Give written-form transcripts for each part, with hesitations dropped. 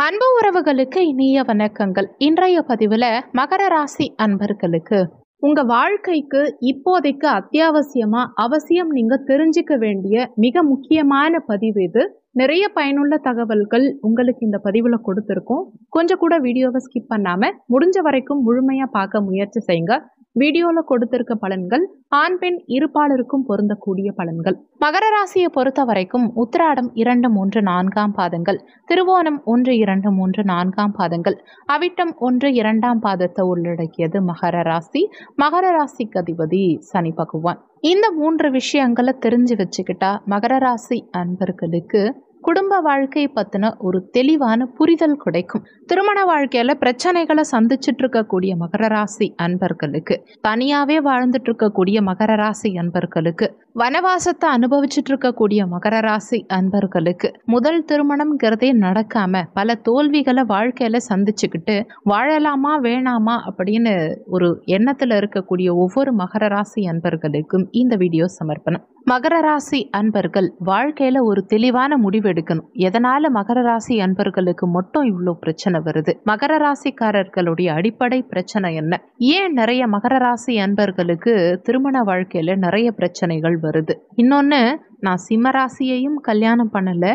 அன்பு உறவுகளுக்கு இனிய வணக்கங்கள். இன்றைய பதிவுல மகர ராசி அன்பர்களுக்கு உங்க வாழ்க்கைக்கு இப்போதைக்கு அவசியம் நீங்க தெரிஞ்சுக்க வேண்டிய மிக முக்கியமான பதிவு இது. நிறைய பயனுள்ள தகவல்கள் உங்களுக்கு இந்த பதிவுல கொடுத்துருக்கோம். கொஞ்சம் கூட வீடியோவை ஸ்கிப் பண்ணாம முடிஞ்ச வரைக்கும் முழுமையா பார்க்க முயற்சி செய்யுங்க. வீடியோல கொடுத்திருக்க பலன்கள் ஆண் பெண் இருபாலருக்கும் பொருந்தக்கூடிய பலன்கள். மகர ராசியை பொறுத்த வரைக்கும் உத்திராடம் 2, 3, 4 பாதங்கள், திருவோணம் 1, 2, 3, 4 பாதங்கள், அவிட்டம் 1, 2 பாதத்தை உள்ளடக்கியது மகர ராசி. மகர ராசிக்கு அதிபதி சனி பகவான். இந்த 3 விஷயங்களை தெரிஞ்சு வச்சுக்கிட்டா மகர ராசி அன்பர்களுக்கு குடும்ப வாழ்க்கை பத்தின ஒரு தெளிவான புரிதல் கிடைக்கும். திருமண வாழ்க்கையில பிரச்சனைகளை சந்திச்சுட்டு இருக்கக்கூடிய மகர ராசி அன்பர்களுக்கு, தனியாவே வாழ்ந்துட்டு இருக்கக்கூடிய மகர ராசி அன்பர்களுக்கு, வனவாசத்தை அனுபவிச்சுட்டு இருக்கக்கூடிய மகர ராசி அன்பர்களுக்கு, முதல் திருமணம்ங்கிறதே நடக்காம பல தோல்விகளை வாழ்க்கையில சந்திச்சுக்கிட்டு வாழலாமா வேணாமா அப்படின்னு ஒரு எண்ணத்துல இருக்கக்கூடிய ஒவ்வொரு மகர ராசி அன்பர்களுக்கும் இந்த வீடியோ சமர்ப்பணம். மகர ராசி அன்பர்கள் வாழ்க்கையில ஒரு தெளிவான முடிவு எடுக்கணும். எதனால மகர ராசி அன்பர்களுக்கு மட்டும் இவ்வளோ பிரச்சனை வருது? மகர ராசிக்காரர்களுடைய அடிப்படை பிரச்சனை என்ன? ஏன் நிறைய மகர ராசி அன்பர்களுக்கு திருமண வாழ்க்கையில நிறைய பிரச்சனைகள் வருது? இன்னொன்னு, நான் சிம்ம ராசியையும் கல்யாணம் பண்ணல,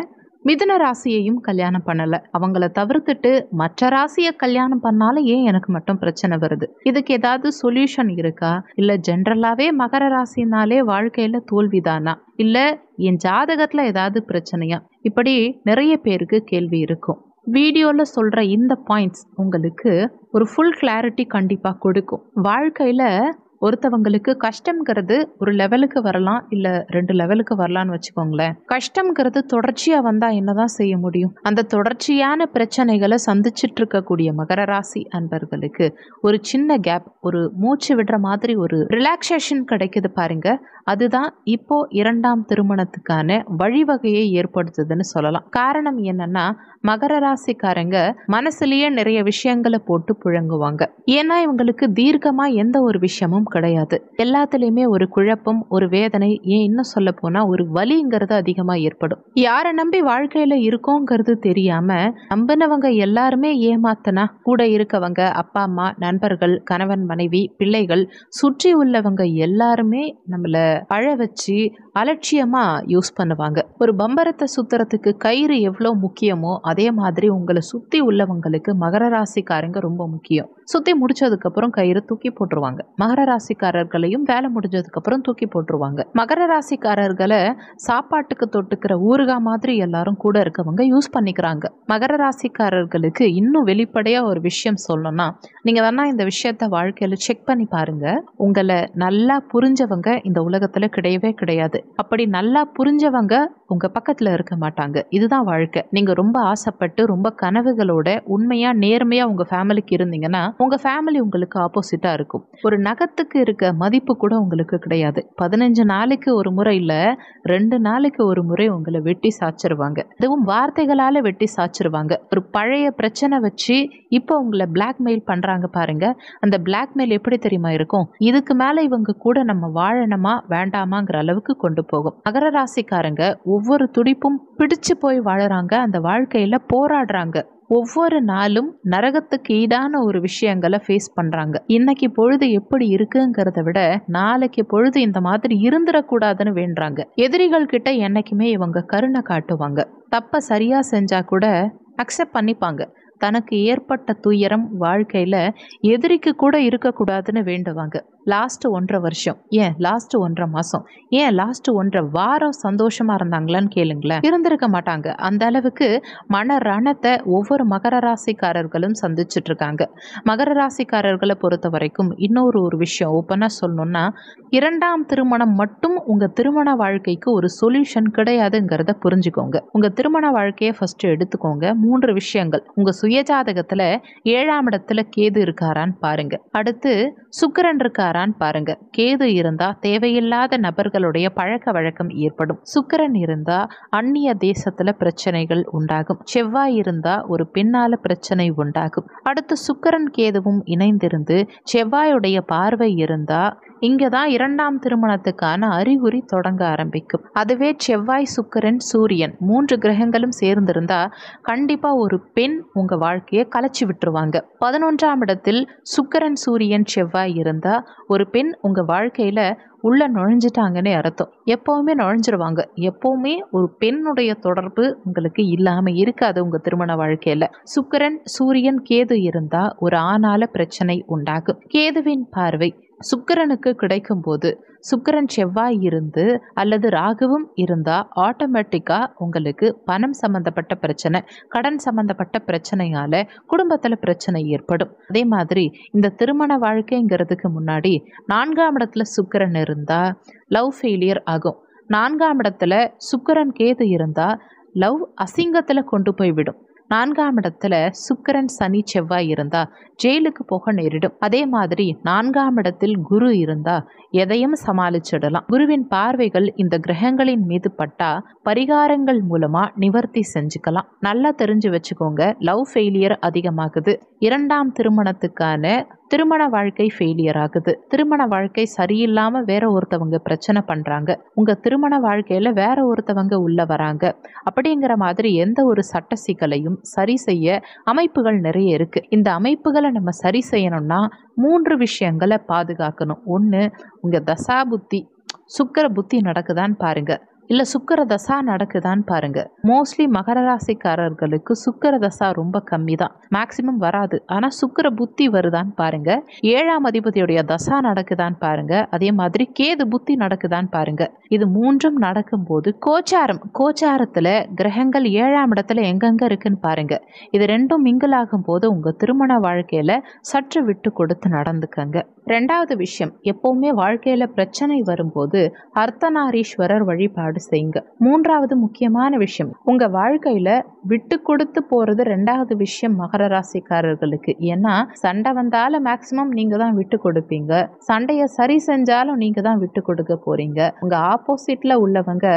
மிதுன ராசியையும் கல்யாணம் பண்ணல, அவங்கள தவிர்த்துட்டு மற்ற ராசியை கல்யாணம் பண்ணாலும் ஏன் எனக்கு மட்டும் பிரச்சனை வருது? இதுக்கு ஏதாவது சொல்யூஷன் இருக்கா? இல்ல ஜென்ரலாவே மகர ராசினாலே வாழ்க்கையில தோல்விதானா? இல்ல என் ஜாதகத்துல ஏதாவது பிரச்சனையா? இப்படி நிறைய பேருக்கு கேள்வி இருக்கும். வீடியோல சொல்ற இந்த பாயிண்ட்ஸ் உங்களுக்கு ஒரு ஃபுல் கிளாரிட்டி கண்டிப்பா கொடுக்கும். வாழ்க்கையில ஒருத்தவங்களுக்கு கஷ்டம்ங்கிறது ஒரு லெவலுக்கு வரலாம், இல்ல 2 லெவலுக்கு வரலான்னு வச்சுக்கோங்களேன். கஷ்டம்ங்கிறது தொடர்ச்சியா வந்தா என்னதான் செய்ய முடியும்? அந்த தொடர்ச்சியான பிரச்சனைகளை சந்திச்சுட்டு இருக்கக்கூடிய மகர ராசி அன்பர்களுக்கு ஒரு சின்ன கேப், ஒரு மூச்சு விடுற மாதிரி ஒரு ரிலாக்ஸேஷன் கிடைக்குது பாருங்க. அதுதான் இப்போ 2ஆம் திருமணத்துக்கான வழிவகையை ஏற்படுத்துதுன்னு சொல்லலாம். காரணம் என்னன்னா, மகர ராசிக்காரங்க மனசுலயே நிறைய விஷயங்களை போட்டு புழங்குவாங்க. ஏன்னா இவங்களுக்கு தீர்க்கமா எந்த ஒரு விஷயமும் கிடையாது. எல்லாத்துலயுமே ஒரு குழப்பம், ஒரு வேதனை, ஏன் இன்னும் சொல்ல போனா ஒரு வலிங்கிறது அதிகமா ஏற்படும். யாரை நம்பி வாழ்க்கையில இருக்கோங்கிறது தெரியாம நம்பினவங்க எல்லாருமே ஏமாத்தனா, கூட இருக்கவங்க அப்பா அம்மா, நண்பர்கள், கணவன் மனைவி, பிள்ளைகள், சுற்றி உள்ளவங்க எல்லாருமே நம்மள அழ வச்சு அலட்சியமா யூஸ் பண்ணுவாங்க. ஒரு பம்பரத்தை சுத்துறதுக்கு கயிறு எவ்வளவு முக்கியமோ அதே மாதிரி உங்களை சுத்தி உள்ளவங்களுக்கு மகர ராசிக்காரங்க ரொம்ப முக்கியம். சுத்தி முடிச்சதுக்கு அப்புறம் கயிறு தூக்கி போட்டுருவாங்க. மகர ராசிக்காரர்களையும் வேலை முடிஞ்சதுக்கு அப்புறம் தூக்கி போட்டுருவாங்க. மகர ராசிக்காரர்களை சாப்பாட்டுக்கு தொட்டுக்கிற ஊறுகாய் மாதிரி எல்லாரும் கூட இருக்கவங்க யூஸ் பண்ணிக்கிறாங்க. மகர ராசிக்காரர்களுக்கு இன்னும் வெளிப்படையா ஒரு விஷயம் சொல்லணும்னா, நீங்க வேணா இந்த விஷயத்த வாழ்க்கையில செக் பண்ணி பாருங்க. உங்களை நல்லா புரிஞ்சவங்க இந்த உலகத்துல கிடையவே கிடையாது. அப்படி நல்லா புரிஞ்சவங்க உங்க பக்கத்துல இருக்க மாட்டாங்க. இதுதான் வாழ்க்கை. நீங்க ரொம்ப ஆசைப்பட்டு ரொம்ப கனவுகளோட உண்மையா நேர்மையா உங்க ஃபேமிலிக்கு இருந்தீங்கன்னா உங்க ஃபேமிலி உங்களுக்கு ஆப்போசிட்டா இருக்கும். ஒரு நகத்துக்கு இருக்க மதிப்பு கூட உங்களுக்கு கிடையாது. 15 நாளைக்கு ஒரு முறை இல்ல, 2 நாளைக்கு ஒரு முறை உங்களை வெட்டி சாச்சிருவாங்க. அதுவும் வார்த்தைகளால வெட்டி சாச்சிருவாங்க. ஒரு பழைய பிரச்சனை வச்சு இப்போ உங்களை பிளாக்மெயில் பண்றாங்க பாருங்க. அந்த பிளாக்மெயில் எப்படி தெரியுமா இருக்கும்? இதுக்கு மேல இவங்க கூட நம்ம வாழணுமா வேண்டாமாங்கிற அளவுக்கு கொண்டு போகும். மகர ராசிக்காரங்க ஒவ்வொரு துடிப்பும் பிடிச்சு போய் வாழறாங்க. அந்த வாழ்க்கையில போராடுறாங்க. ஒவ்வொரு நாளும் நரகத்துக்கு ஈடான ஒரு விஷயங்களை ஃபேஸ் பண்றாங்க. இன்னைக்கு பொழுது எப்படி இருக்குங்கிறத விட நாளைக்கு பொழுது இந்த மாதிரி இருந்துடக்கூடாதுன்னு வேண்டுறாங்க. எதிரிகள் கிட்ட என்னைக்குமே இவங்க கருணை காட்டுவாங்க. தப்ப சரியா செஞ்சா கூட அக்செப்ட் பண்ணிப்பாங்க. தனக்கு ஏற்பட்ட துயரம் வாழ்க்கையில எதிரிக்கு கூட இருக்கக்கூடாதுன்னு வேண்டுவாங்க. லாஸ்ட் 1.5 வருஷம், ஏன் லாஸ்ட் 1.5 மாசம், ஏன் லாஸ்ட் 1.5 வாரம் சந்தோஷமா இருந்தாங்களான்னு கேளுங்களேன். இருந்திருக்க மாட்டாங்க. அந்த அளவுக்கு மன ரணத்தை ஒவ்வொரு மகர ராசிக்காரர்களும் சந்திச்சுட்டு இருக்காங்க. மகர ராசிக்காரர்களை பொறுத்த வரைக்கும் இன்னொரு விஷயம் ஓப்பனா சொல்லணும்னா, 2ஆம் திருமணம் மட்டும் உங்க திருமண வாழ்க்கைக்கு ஒரு சொல்யூஷன் கிடையாதுங்கிறத புரிஞ்சுக்கோங்க. உங்க திருமண வாழ்க்கையை ஃபர்ஸ்ட் எடுத்துக்கோங்க. 3 விஷயங்கள். உங்க சுயஜாதகத்துல 7ஆம் இடத்துல கேது இருக்காரான்னு பாருங்க. அடுத்து சுக்கிரன் இருக்காரான்னு பாருங்க. கேது இருந்தா தேவையில்லாத நபர்களுடைய பழக்க வழக்கம் ஏற்படும். சுக்கிரன் இருந்தா அந்நிய தேசத்துல பிரச்சனைகள் உண்டாகும். செவ்வாய் இருந்தா ஒரு பெண்ணால பிரச்சனை உண்டாகும். அடுத்து சுக்கிரன் கேதுவும் இணைந்திருந்து செவ்வாயுடைய பார்வை இருந்தா இங்கே தான் இரண்டாம் திருமணத்துக்கான அறிகுறி தொடங்க ஆரம்பிக்கும். அதுவே செவ்வாய், சுக்கிரன், சூரியன் 3 கிரகங்களும் சேர்ந்திருந்தா கண்டிப்பாக ஒரு பெண் உங்கள் வாழ்க்கையை கலைச்சி விட்டுருவாங்க. 11ஆம் இடத்தில் சுக்கிரன், சூரியன், செவ்வாய் இருந்தால் ஒரு பெண் உங்கள் வாழ்க்கையில் உள்ள நுழைஞ்சிட்டாங்கன்னே அர்த்தம். எப்போவுமே நுழைஞ்சிருவாங்க. எப்போவுமே ஒரு பெண்ணுடைய தொடர்பு உங்களுக்கு இல்லாமல் இருக்காது உங்கள் திருமண வாழ்க்கையில். சுக்கிரன், சூரியன், கேது இருந்தால் ஒரு ஆணால பிரச்சனை உண்டாகும். கேதுவின் பார்வை சுக்கிரனுக்கு கிடைக்கும் போது சுக்கிரன், செவ்வாய் இருந்து அல்லது ராகுவும் இருந்தால் ஆட்டோமேட்டிக்காக உங்களுக்கு பணம் சம்மந்தப்பட்ட பிரச்சனை, கடன் சம்மந்தப்பட்ட பிரச்சனையால் குடும்பத்தில் பிரச்சனை ஏற்படும். அதே மாதிரி இந்த திருமண வாழ்க்கைங்கிறதுக்கு முன்னாடி 4ஆம் இடத்துல சுக்கிரன் இருந்தால் லவ் ஃபெயிலியர் ஆகும். 4ஆம் இடத்துல சுக்கிரன், கேது இருந்தால் லவ் அசிங்கத்தில் கொண்டு போய் விடும். 4ஆம் இடத்துல சுக்கிரன், சனி, செவ்வாய் இருந்தால் ஜெயிலுக்கு போக நேரிடும். அதே மாதிரி 4ஆம் இடத்தில் குரு இருந்தால் எதையும் சமாளிச்சிடலாம். குருவின் பார்வைகள் இந்த கிரகங்களின் மீது பட்டா பரிகாரங்கள் மூலமாக நிவர்த்தி செஞ்சுக்கலாம். நல்லா தெரிஞ்சு வச்சுக்கோங்க, லவ் ஃபெயிலியர் அதிகமாகுது. 2ஆம் திருமணத்துக்கான திருமண வாழ்க்கை ஃபெயிலியர் ஆகுது. திருமண வாழ்க்கை சரியில்லாமல் வேற ஒருத்தவங்க பிரச்சனை பண்ணுறாங்க. உங்கள் திருமண வாழ்க்கையில் வேற ஒருத்தவங்க உள்ள வராங்க. அப்படிங்கிற மாதிரி எந்த ஒரு சட்ட சிக்கலையும் சரி செய்ய அமைப்புகள் நிறைய இருக்குது. இந்த அமைப்புகளை நம்ம சரி செய்யணும்னா 3 விஷயங்களை பாதுகாக்கணும். ஒன்று, உங்கள் தசா புத்தி, சுக்கிர புத்தி நடக்குதான்னு பாருங்க, இல்லை சுக்கிர தசா நடக்குதான்னு பாருங்க. மோஸ்ட்லி மகர ராசிக்காரர்களுக்கு சுக்கிர தசா ரொம்ப கம்மி தான், மேக்சிமம் வராது. ஆனால் சுக்கிர புத்தி வருதான்னு பாருங்க. 7ஆம் அதிபதியுடைய தசா நடக்குதான்னு பாருங்க. அதே மாதிரி கேது புத்தி நடக்குதான்னு பாருங்க. இது 3ம் நடக்கும்போது கோச்சாரத்தில் கிரகங்கள் 7ஆம் இடத்துல எங்கெங்க இருக்குன்னு பாருங்க. இது 2ம் மிங்கிள் ஆகும் போது உங்கள் திருமண வாழ்க்கையில் சற்று விட்டு கொடுத்து நடந்துக்கங்க. 2வது விஷயம், எப்பவுமே வாழ்க்கையில் பிரச்சனை வரும்போது அர்த்தநாரீஸ்வரர் வழிபாடு செய்யுங்க. 3வது முக்கியமான விஷயம், உங்க வாழ்க்கையில விட்டு கொடுத்து போறது 2வது விஷயம் மகர ராசிக்காரர்களுக்கு. ஏன்னா சண்டை வந்தாலும் மேக்சிமம் நீங்க தான் விட்டு கொடுப்பீங்க. சண்டையை சரி செஞ்சாலும் நீங்க தான் விட்டு கொடுக்க போறீங்க. உங்க ஆப்போசிட்ல உள்ளவங்க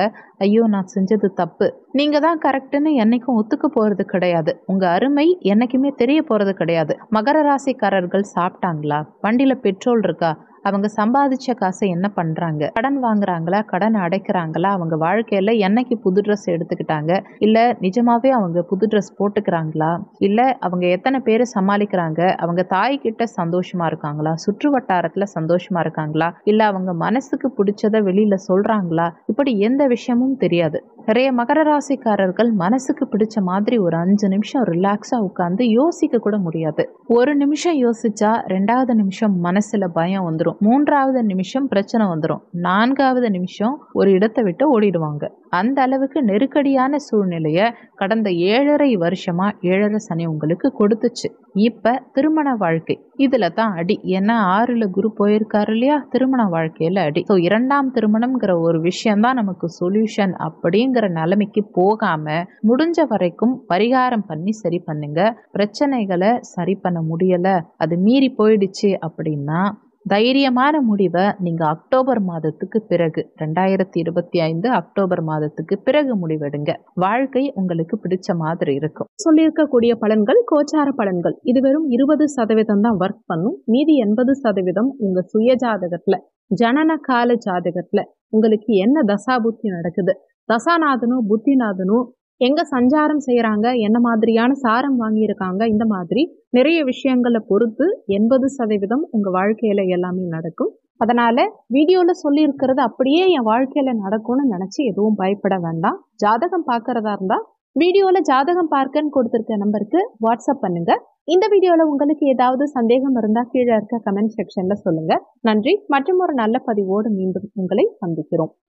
ஐயோ நான் செஞ்சது தப்பு, நீங்க தான் கரெக்டுன்னு என்னைக்கும் ஒத்துக்க போறது கிடையாது. உங்க அருமை என்னைக்குமே தெரிய போறது கிடையாது. மகர ராசிக்காரர்கள் சாப்பிட்டாங்களா, வண்டியில பெட்ரோல் இருக்கா, அவங்க சம்பாதிச்ச காசை என்ன பண்ணுறாங்க, கடன் வாங்குறாங்களா, கடன் அடைக்கிறாங்களா, அவங்க வாழ்க்கையில் என்னைக்கு புது ட்ரெஸ் எடுத்துக்கிட்டாங்க, இல்லை நிஜமாவே அவங்க புது ட்ரெஸ் போட்டுக்கிறாங்களா, இல்லை அவங்க எத்தனை பேர் சமாளிக்கிறாங்க, அவங்க தாய்கிட்ட சந்தோஷமாக இருக்காங்களா, சுற்று வட்டாரத்தில் சந்தோஷமாக இருக்காங்களா, இல்லை அவங்க மனசுக்கு பிடிச்சதை வெளியில் சொல்கிறாங்களா, இப்படி எந்த விஷயமும் தெரியாது. நிறைய மகர ராசிக்காரர்கள் மனசுக்கு பிடிச்ச மாதிரி ஒரு 5 நிமிஷம் ரிலாக்ஸாக உட்காந்து யோசிக்க கூட முடியாது. ஒரு நிமிஷம் யோசிச்சா 2வது நிமிஷம் மனசில் பயம் வந்துடும், 3வது நிமிஷம் பிரச்சனை வந்துடும், 4வது நிமிஷம் ஒரு இடத்தை விட்டு ஓடிடுவாங்க. அந்த அளவுக்கு நெருக்கடியான சூழ்நிலையை கடந்த 7.5 வருஷமா 7.5 சனி உங்களுக்கு கொடுத்துச்சு. இப்ப திருமண வாழ்க்கை இதுல தான் அடி. ஏன்னா 6ல் குரு போயிருக்காரு இல்லையா, திருமண வாழ்க்கையில அடி. ஸோ 2ஆம் திருமணம்ங்கிற ஒரு விஷயம் தான் நமக்கு சொல்யூஷன். அப்படிங்கிற நிலைமைக்கு போகாம முடிஞ்ச வரைக்கும் பரிகாரம் பண்ணி சரி பண்ணுங்க. பிரச்சனைகளை சரி பண்ண முடியல, அது மீறி போயிடுச்சு அப்படின்னா தைரியமான முடிவை நீங்க அக்டோபர் மாதத்துக்கு பிறகு 2025 அக்டோபர் மாதத்துக்கு பிறகு முடிவெடுங்க. வாழ்க்கை உங்களுக்கு பிடிச்ச மாதிரி இருக்கும். சொல்லியிருக்கக்கூடிய பலன்கள் கோச்சார பலன்கள். இது வெறும் 20% தான் ஒர்க் பண்ணும். மீதி 80% உங்க சுய ஜாதகத்துல, ஜனன கால ஜாதகத்துல உங்களுக்கு என்ன தசா புத்தி நடக்குது, தசாநாதனும் புத்திநாதனும் எங்க சஞ்சாரம் செய்யறாங்க, என்ன மாதிரியான சாரம் வாங்கியிருக்காங்க, இந்த மாதிரி நிறைய விஷயங்களை பொறுத்து 80% உங்க வாழ்க்கையில எல்லாமே நடக்கும். அதனால வீடியோல சொல்லி இருக்கிறது அப்படியே என் வாழ்க்கையில நடக்கும்னு நினைச்சு எதுவும் பயப்பட வேண்டாம். ஜாதகம் பார்க்கறதா இருந்தா வீடியோல ஜாதகம் பார்க்கன்னு கொடுத்திருக்க நம்பருக்கு வாட்ஸ்அப் பண்ணுங்க. இந்த வீடியோல உங்களுக்கு ஏதாவது சந்தேகம் இருந்தா கீழே இருக்க கமெண்ட் செக்ஷன்ல சொல்லுங்க. நன்றி. மற்றும் ஒரு நல்ல பதிவோடு மீண்டும் உங்களை சந்திக்கிறோம்.